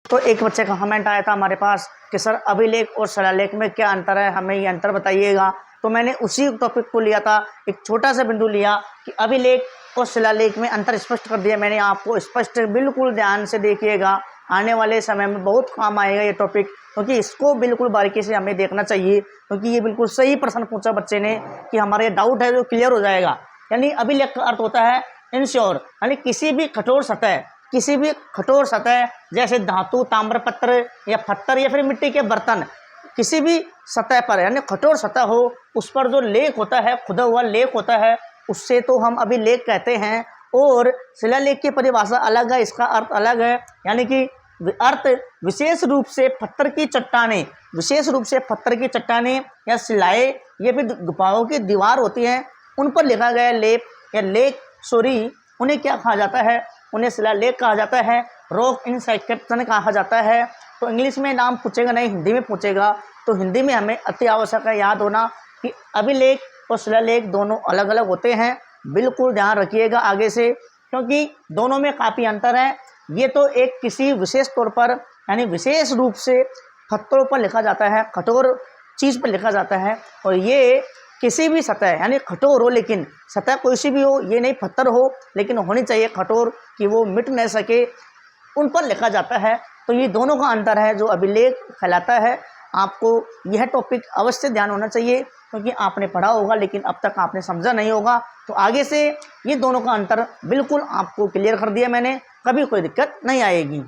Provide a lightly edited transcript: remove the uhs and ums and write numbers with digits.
तो एक बच्चे का कमेंट आया था हमारे पास कि सर अभिलेख और शिलालेख में क्या अंतर है, हमें ये अंतर बताइएगा। तो मैंने उसी टॉपिक को लिया था, एक छोटा सा बिंदु लिया कि अभिलेख और शिलालेख में अंतर स्पष्ट कर दिया मैंने आपको। स्पष्ट बिल्कुल ध्यान से देखिएगा, आने वाले समय में बहुत काम आएगा ये टॉपिक, क्योंकि इसको बिल्कुल बारीकी से हमें देखना चाहिए, क्योंकि ये बिल्कुल सही प्रश्न पूछा बच्चे ने कि हमारा ये डाउट है जो क्लियर हो जाएगा। यानी अभिलेख का अर्थ होता है इंश्योर, यानी किसी भी कठोर सतह जैसे धातु, ताम्रपत्र या पत्थर या फिर मिट्टी के बर्तन, किसी भी सतह पर यानी कठोर सतह हो, उस पर जो लेख होता है, खुदा हुआ लेख होता है, उससे तो हम अभिलेख कहते हैं। और शिलालेख की परिभाषा अलग है, इसका अर्थ अलग है, यानी कि अर्थ विशेष रूप से पत्थर की चट्टानें या शिलाएं ये भी गुफाओं की दीवार होती हैं, उन पर लिखा गया लेख या उन्हें क्या कहा जाता है, उन्हें शिलालेख कहा जाता है, रॉक इंस्क्रिप्शन कहा जाता है। तो इंग्लिश में नाम पूछेगा नहीं, हिंदी में पूछेगा, तो हिंदी में हमें अति आवश्यक है याद होना कि अभिलेख और शिलालेख दोनों अलग अलग होते हैं। बिल्कुल ध्यान रखिएगा आगे से, क्योंकि दोनों में काफ़ी अंतर है। ये तो एक किसी विशेष तौर पर यानी विशेष रूप से पत्थरों पर लिखा जाता है, कठोर चीज़ पर लिखा जाता है, और ये किसी भी सतह यानी कठोर हो, लेकिन सतह कोई सी भी हो, ये नहीं पत्थर हो, लेकिन होनी चाहिए कठोर कि वो मिट नहीं सके, उन पर लिखा जाता है। तो ये दोनों का अंतर है जो अभिलेख कहलाता है। आपको यह टॉपिक अवश्य ध्यान होना चाहिए, क्योंकि आपने पढ़ा होगा लेकिन अब तक आपने समझा नहीं होगा। तो आगे से ये दोनों का अंतर बिल्कुल आपको क्लियर कर दिया मैंने, कभी कोई दिक्कत नहीं आएगी।